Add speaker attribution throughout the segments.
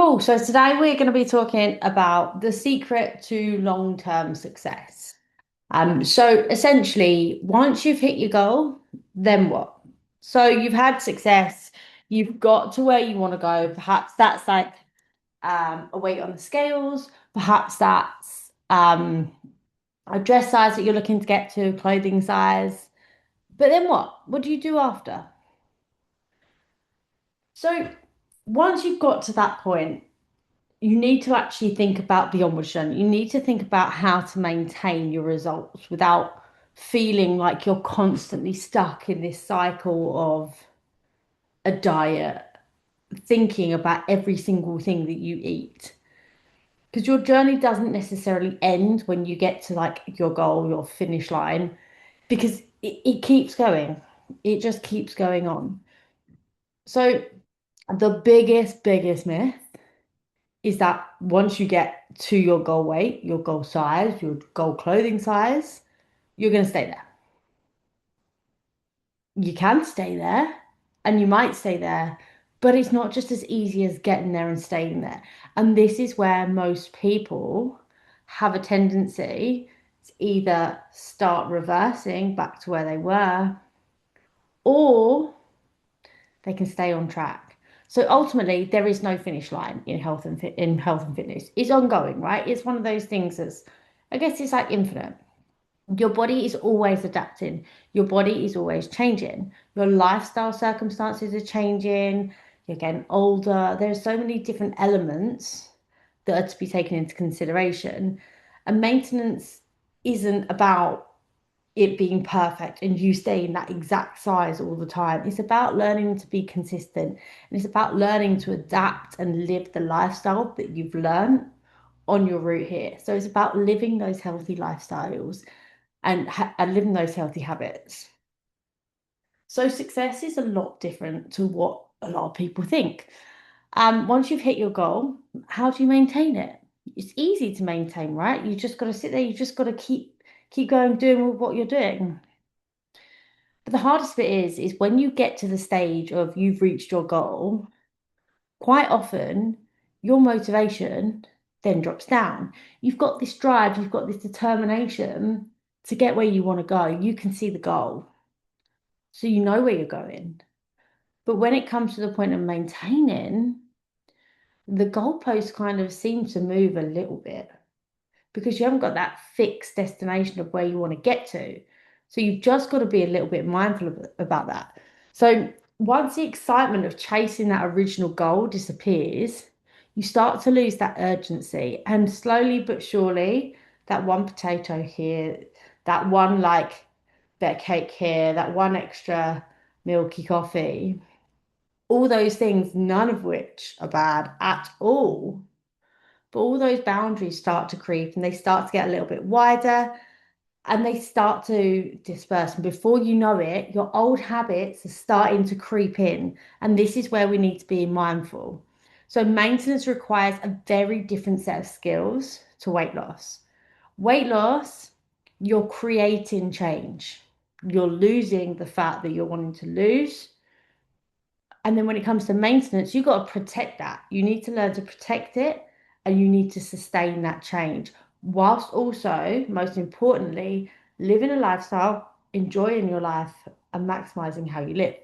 Speaker 1: Cool. So today we're going to be talking about the secret to long-term success. So essentially, once you've hit your goal, then what? So you've had success, you've got to where you want to go. Perhaps that's like a weight on the scales, perhaps that's a dress size that you're looking to get to, clothing size. But then what? What do you do after? So once you've got to that point, you need to actually think about the onward journey. You need to think about how to maintain your results without feeling like you're constantly stuck in this cycle of a diet, thinking about every single thing that you eat. Because your journey doesn't necessarily end when you get to like your goal, your finish line, because it keeps going. It just keeps going on. So the biggest myth is that once you get to your goal weight, your goal size, your goal clothing size, you're going to stay there. You can stay there and you might stay there, but it's not just as easy as getting there and staying there. And this is where most people have a tendency to either start reversing back to where they were or they can stay on track. So ultimately, there is no finish line in health and fitness. It's ongoing, right? It's one of those things that's, I guess, it's like infinite. Your body is always adapting. Your body is always changing. Your lifestyle circumstances are changing. You're getting older. There's so many different elements that are to be taken into consideration. And maintenance isn't about it being perfect and you staying that exact size all the time. It's about learning to be consistent and it's about learning to adapt and live the lifestyle that you've learned on your route here. So it's about living those healthy lifestyles and living those healthy habits. So success is a lot different to what a lot of people think. Once you've hit your goal, how do you maintain it? It's easy to maintain, right? You just got to sit there. You just got to keep going doing what you're doing. But the hardest bit is when you get to the stage of you've reached your goal, quite often your motivation then drops down. You've got this drive, you've got this determination to get where you want to go. You can see the goal, so you know where you're going. But when it comes to the point of maintaining, the goalpost kind of seems to move a little bit because you haven't got that fixed destination of where you want to get to. So you've just got to be a little bit mindful about that. So once the excitement of chasing that original goal disappears, you start to lose that urgency. And slowly but surely, that one potato here, that one like bit of cake here, that one extra milky coffee, all those things, none of which are bad at all. But all those boundaries start to creep and they start to get a little bit wider and they start to disperse. And before you know it, your old habits are starting to creep in. And this is where we need to be mindful. So, maintenance requires a very different set of skills to weight loss. Weight loss, you're creating change, you're losing the fat that you're wanting to lose. And then when it comes to maintenance, you've got to protect that. You need to learn to protect it and you need to sustain that change, whilst also, most importantly, living a lifestyle, enjoying your life, and maximizing how you live.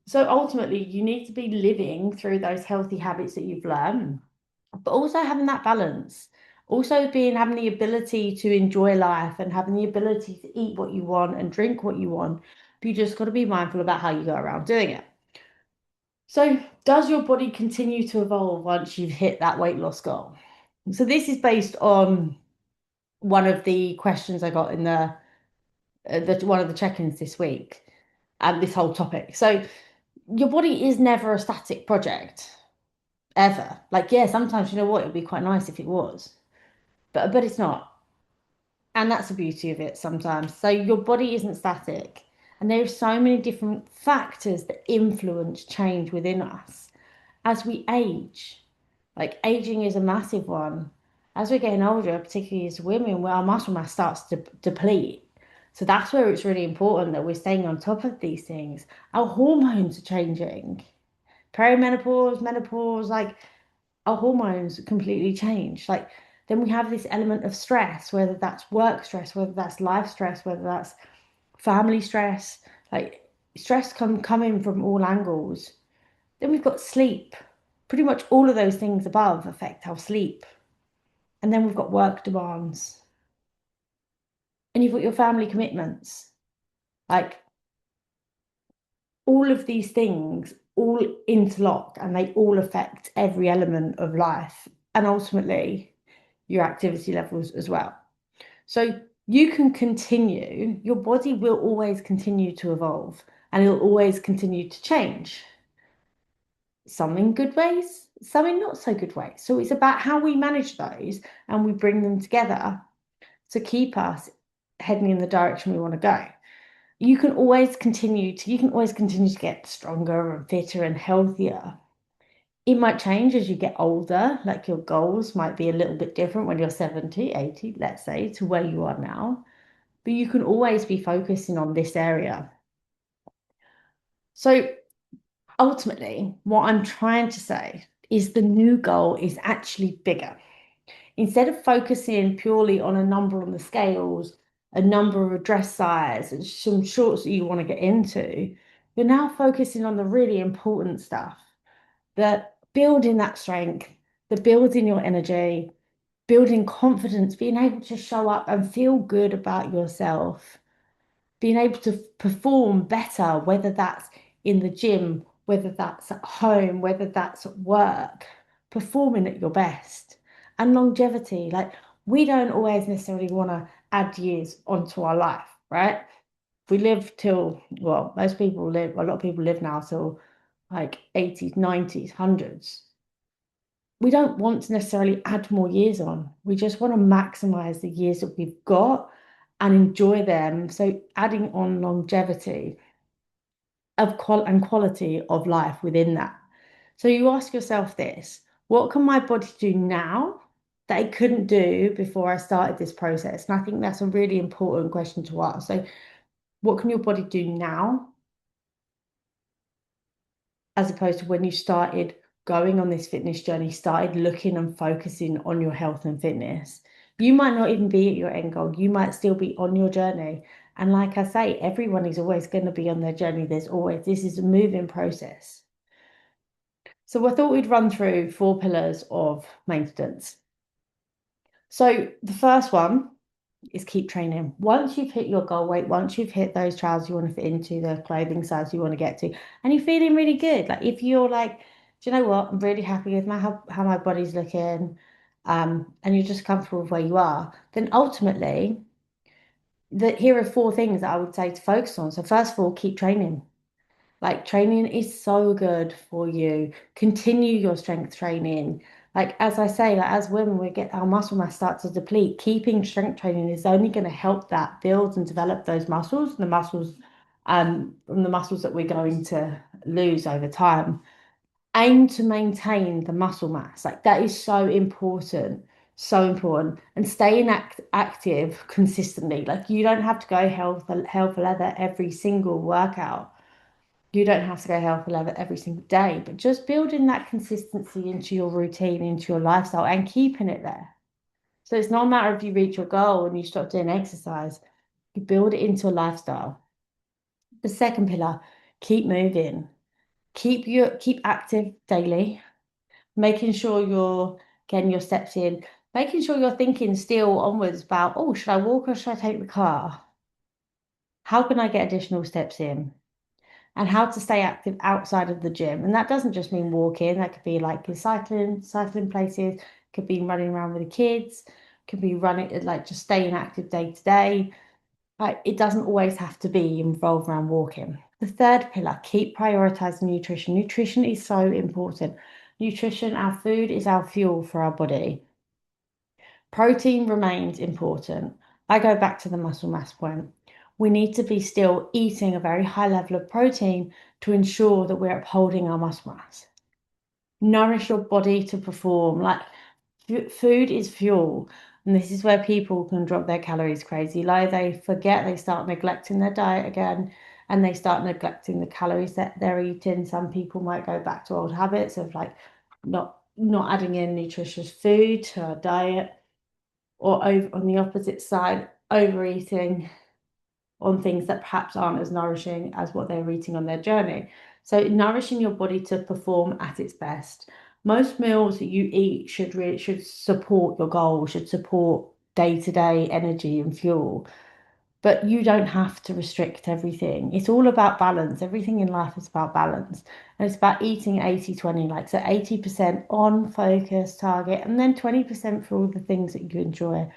Speaker 1: So ultimately, you need to be living through those healthy habits that you've learned, but also having that balance. Also being having the ability to enjoy life and having the ability to eat what you want and drink what you want. But you just got to be mindful about how you go around doing it. So, does your body continue to evolve once you've hit that weight loss goal? So, this is based on one of the questions I got in the one of the check-ins this week, and this whole topic. So, your body is never a static project ever. Like, yeah, sometimes you know what, it'd be quite nice if it was, but it's not. And that's the beauty of it sometimes. So your body isn't static. And there are so many different factors that influence change within us as we age. Like aging is a massive one. As we're getting older, particularly as women, where our muscle mass starts to deplete. So that's where it's really important that we're staying on top of these things. Our hormones are changing. Perimenopause, menopause, like our hormones completely change. Like then we have this element of stress, whether that's work stress, whether that's life stress, whether that's family stress, like stress come in from all angles. Then we've got sleep. Pretty much all of those things above affect our sleep. And then we've got work demands. And you've got your family commitments. Like all of these things all interlock and they all affect every element of life and ultimately your activity levels as well. So you can continue, your body will always continue to evolve and it'll always continue to change. Some in good ways, some in not so good ways. So it's about how we manage those and we bring them together to keep us heading in the direction we want to go. You can always continue to get stronger and fitter and healthier. It might change as you get older, like your goals might be a little bit different when you're 70, 80, let's say, to where you are now. But you can always be focusing on this area. So ultimately, what I'm trying to say is the new goal is actually bigger. Instead of focusing purely on a number on the scales, a number of a dress size, and some shorts that you want to get into, you're now focusing on the really important stuff, the building that strength, the building your energy, building confidence, being able to show up and feel good about yourself, being able to perform better, whether that's in the gym, whether that's at home, whether that's at work, performing at your best. And longevity, like we don't always necessarily want to add years onto our life, right? We live till, well, most people live, a lot of people live now till like 80s, 90s, hundreds. We don't want to necessarily add more years on. We just want to maximize the years that we've got and enjoy them. So adding on longevity and quality of life within that. So you ask yourself this, what can my body do now that it couldn't do before I started this process? And I think that's a really important question to ask. So what can your body do now as opposed to when you started going on this fitness journey, started looking and focusing on your health and fitness? You might not even be at your end goal. You might still be on your journey. And like I say, everyone is always going to be on their journey. This is a moving process. So I thought we'd run through 4 pillars of maintenance. So the first one is keep training. Once you've hit your goal weight, once you've hit those trials you want to fit into, the clothing size you want to get to, and you're feeling really good, like if you're like, do you know what? I'm really happy with how my body's looking, and you're just comfortable with where you are, then ultimately, here are 4 things that I would say to focus on. So first of all, keep training. Like training is so good for you. Continue your strength training. Like as I say, like as women, we get our muscle mass start to deplete. Keeping strength training is only going to help that build and develop those muscles, from the muscles that we're going to lose over time. Aim to maintain the muscle mass. Like that is so important, so important. And staying active consistently. Like you don't have to go hell for leather every single workout. You don't have to go hell for leather every single day, but just building that consistency into your routine, into your lifestyle, and keeping it there. So it's not a matter of you reach your goal and you stop doing exercise. You build it into a lifestyle. The second pillar, keep moving. Keep active daily, making sure you're getting your steps in, making sure you're thinking still onwards about, oh, should I walk or should I take the car? How can I get additional steps in? And how to stay active outside of the gym. And that doesn't just mean walking, that could be like cycling places, could be running around with the kids, could be running like just staying active day to day. Like it doesn't always have to be involved around walking. The third pillar, keep prioritizing nutrition. Nutrition is so important. Nutrition, our food is our fuel for our body. Protein remains important. I go back to the muscle mass point. We need to be still eating a very high level of protein to ensure that we're upholding our muscle mass. Nourish your body to perform. Like food is fuel. And this is where people can drop their calories crazy low. They forget, they start neglecting their diet again, and they start neglecting the calories that they're eating. Some people might go back to old habits of like not not adding in nutritious food to our diet, or over on the opposite side, overeating on things that perhaps aren't as nourishing as what they're eating on their journey. So nourishing your body to perform at its best. Most meals that you eat should support your goal, should support day-to-day energy and fuel. But you don't have to restrict everything. It's all about balance. Everything in life is about balance. And it's about eating 80/20, like so 80% on focus target and then 20% for all the things that you enjoy.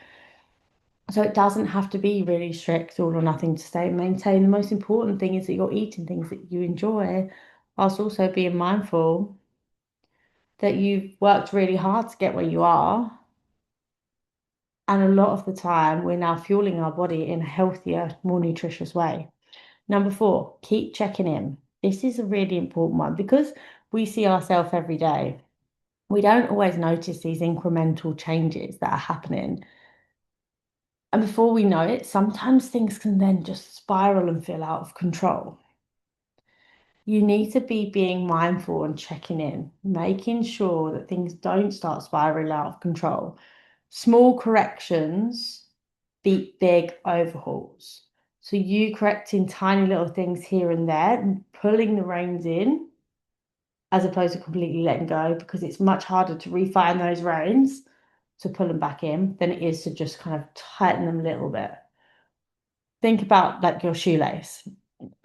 Speaker 1: So it doesn't have to be really strict, all or nothing to stay and maintain. The most important thing is that you're eating things that you enjoy, whilst also being mindful that you've worked really hard to get where you are. And a lot of the time, we're now fueling our body in a healthier, more nutritious way. Number four, keep checking in. This is a really important one because we see ourselves every day. We don't always notice these incremental changes that are happening. And before we know it, sometimes things can then just spiral and feel out of control. You need to be being mindful and checking in, making sure that things don't start spiraling out of control. Small corrections beat big overhauls. So you correcting tiny little things here and there and pulling the reins in as opposed to completely letting go because it's much harder to refine those reins to pull them back in than it is to just kind of tighten them a little bit. Think about like your shoelace.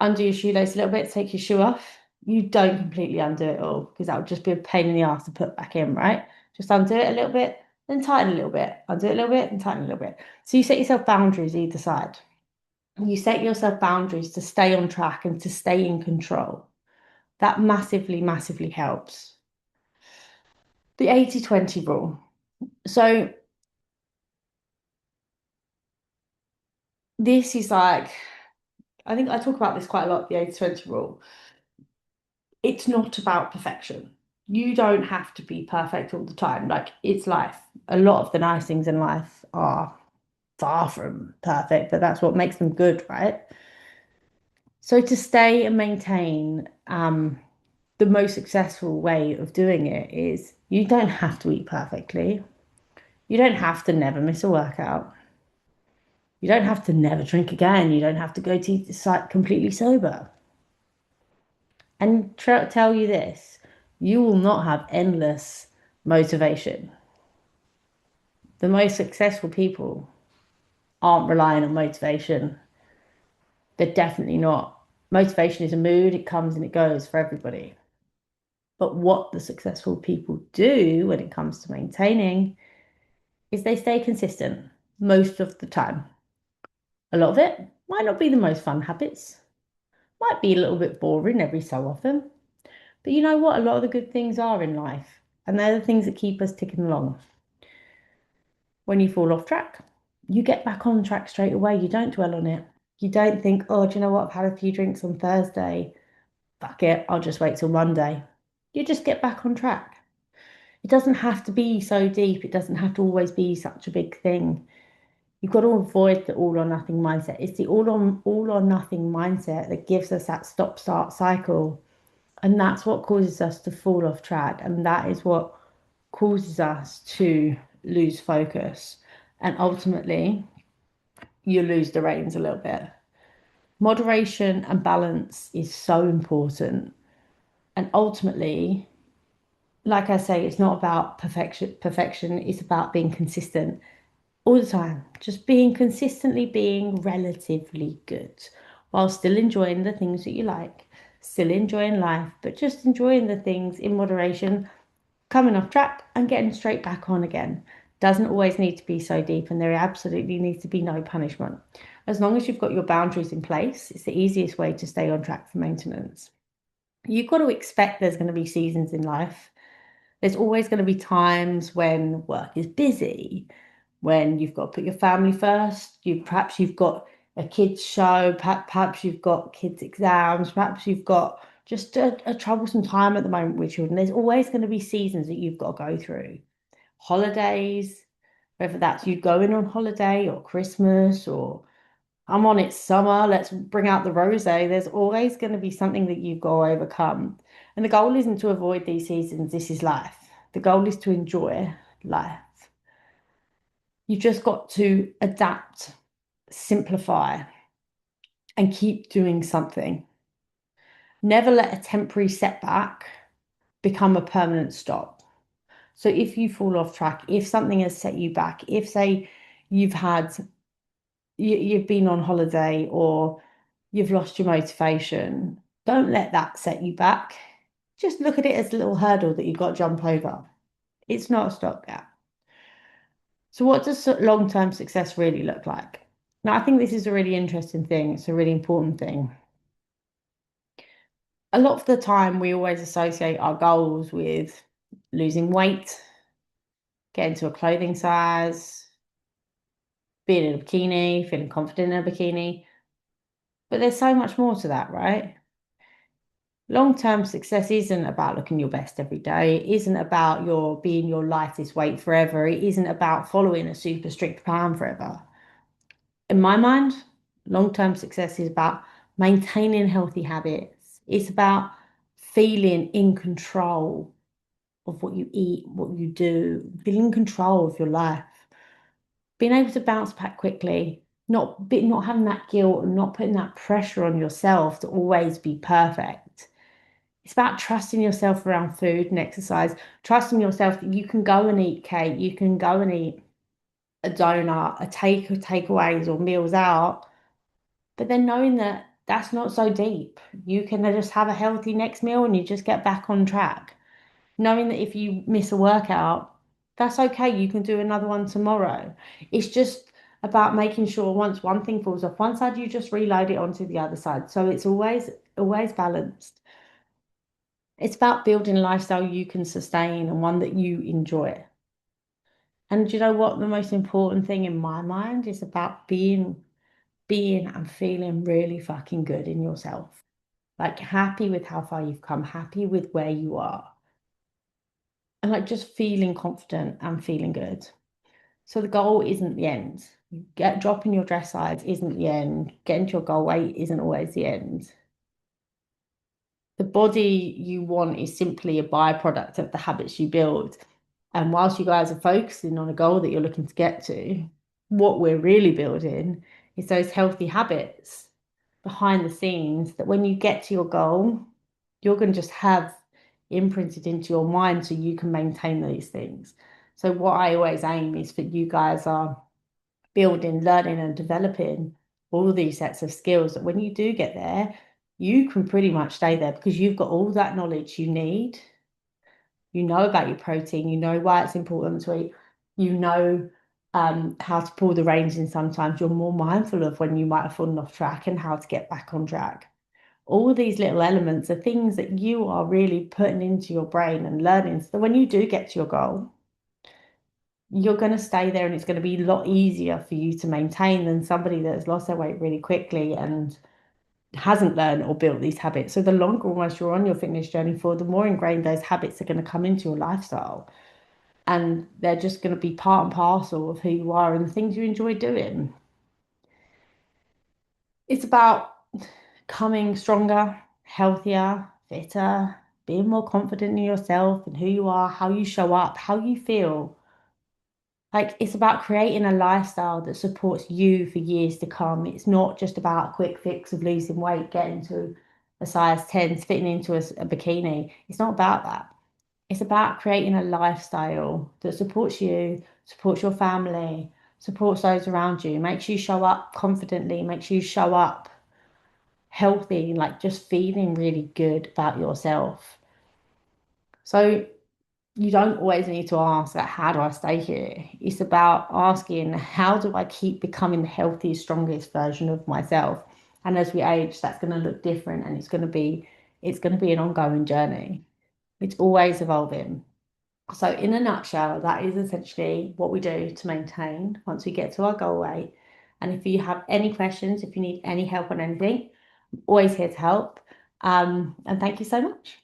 Speaker 1: Undo your shoelace a little bit, take your shoe off. You don't completely undo it all because that would just be a pain in the ass to put back in, right? Just undo it a little bit, then tighten a little bit, undo it a little bit, and tighten a little bit. So you set yourself boundaries either side. You set yourself boundaries to stay on track and to stay in control. That massively, massively helps. The 80/20 rule. So this is like, I think I talk about this quite a lot, the 80/20 rule. It's not about perfection. You don't have to be perfect all the time. Like it's life. A lot of the nice things in life are far from perfect, but that's what makes them good, right? So to stay and maintain the most successful way of doing it is you don't have to eat perfectly. You don't have to never miss a workout. You don't have to never drink again. You don't have to go to the site completely sober. And tell you this, you will not have endless motivation. The most successful people aren't relying on motivation. They're definitely not. Motivation is a mood, it comes and it goes for everybody. But what the successful people do when it comes to maintaining is they stay consistent most of the time. A lot of it might not be the most fun habits, might be a little bit boring every so often. But you know what? A lot of the good things are in life, and they're the things that keep us ticking along. When you fall off track, you get back on track straight away. You don't dwell on it. You don't think, oh, do you know what? I've had a few drinks on Thursday. Fuck it, I'll just wait till Monday. You just get back on track. It doesn't have to be so deep. It doesn't have to always be such a big thing. You've got to avoid the all or nothing mindset. It's the all or nothing mindset that gives us that stop start cycle. And that's what causes us to fall off track. And that is what causes us to lose focus. And ultimately, you lose the reins a little bit. Moderation and balance is so important. And ultimately, like I say, it's not about perfection, it's about being consistent all the time. Just being consistently being relatively good while still enjoying the things that you like, still enjoying life, but just enjoying the things in moderation, coming off track and getting straight back on again. Doesn't always need to be so deep, and there absolutely needs to be no punishment. As long as you've got your boundaries in place, it's the easiest way to stay on track for maintenance. You've got to expect there's going to be seasons in life. There's always going to be times when work is busy, when you've got to put your family first. Perhaps you've got a kids show, perhaps you've got kids exams, perhaps you've got just a troublesome time at the moment with children. There's always going to be seasons that you've got to go through. Holidays, whether that's you going on holiday or Christmas or I'm on it summer, let's bring out the rosé. There's always going to be something that you've got to overcome. And the goal isn't to avoid these seasons. This is life. The goal is to enjoy life. You've just got to adapt, simplify, and keep doing something. Never let a temporary setback become a permanent stop. So if you fall off track, if something has set you back, if say you've had you've been on holiday or you've lost your motivation, don't let that set you back. Just look at it as a little hurdle that you've got to jump over. It's not a stopgap. So what does long-term success really look like? Now, I think this is a really interesting thing. It's a really important thing. A lot of the time, we always associate our goals with losing weight, getting to a clothing size, being in a bikini, feeling confident in a bikini. But there's so much more to that, right? Long-term success isn't about looking your best every day. It isn't about your being your lightest weight forever. It isn't about following a super strict plan forever. In my mind, long-term success is about maintaining healthy habits. It's about feeling in control of what you eat, what you do, feeling in control of your life, being able to bounce back quickly, not having that guilt and not putting that pressure on yourself to always be perfect. It's about trusting yourself around food and exercise, trusting yourself that you can go and eat cake, you can go and eat a donut, takeaways or meals out, but then knowing that that's not so deep. You can just have a healthy next meal and you just get back on track. Knowing that if you miss a workout, that's okay. You can do another one tomorrow. It's just about making sure once one thing falls off one side, you just reload it onto the other side. So it's always balanced. It's about building a lifestyle you can sustain and one that you enjoy. And you know what? The most important thing in my mind is about being and feeling really fucking good in yourself. Like happy with how far you've come, happy with where you are, and like just feeling confident and feeling good. So the goal isn't the end. Dropping your dress size isn't the end. Getting to your goal weight isn't always the end. The body you want is simply a byproduct of the habits you build. And whilst you guys are focusing on a goal that you're looking to get to, what we're really building is those healthy habits behind the scenes that when you get to your goal, you're going to just have imprinted into your mind so you can maintain these things. So what I always aim is for you guys are building, learning and developing all these sets of skills that when you do get there, you can pretty much stay there because you've got all that knowledge you need. You know about your protein, you know why it's important to eat, you know how to pull the reins in sometimes. You're more mindful of when you might have fallen off track and how to get back on track. All these little elements are things that you are really putting into your brain and learning. So when you do get to your goal, you're going to stay there and it's going to be a lot easier for you to maintain than somebody that's lost their weight really quickly and hasn't learned or built these habits. So the longer almost you're on your fitness journey for, the more ingrained those habits are going to come into your lifestyle. And they're just going to be part and parcel of who you are and the things you enjoy doing. It's about coming stronger, healthier, fitter, being more confident in yourself and who you are, how you show up, how you feel. Like it's about creating a lifestyle that supports you for years to come. It's not just about a quick fix of losing weight, getting to a size 10, fitting into a bikini. It's not about that. It's about creating a lifestyle that supports you, supports your family, supports those around you, makes you show up confidently, makes you show up healthy, like just feeling really good about yourself. So you don't always need to ask, like, how do I stay here? It's about asking, how do I keep becoming the healthiest, strongest version of myself? And as we age, that's going to look different and it's going to be an ongoing journey. It's always evolving. So in a nutshell, that is essentially what we do to maintain once we get to our goal weight. And if you have any questions, if you need any help on anything, I'm always here to help. And thank you so much.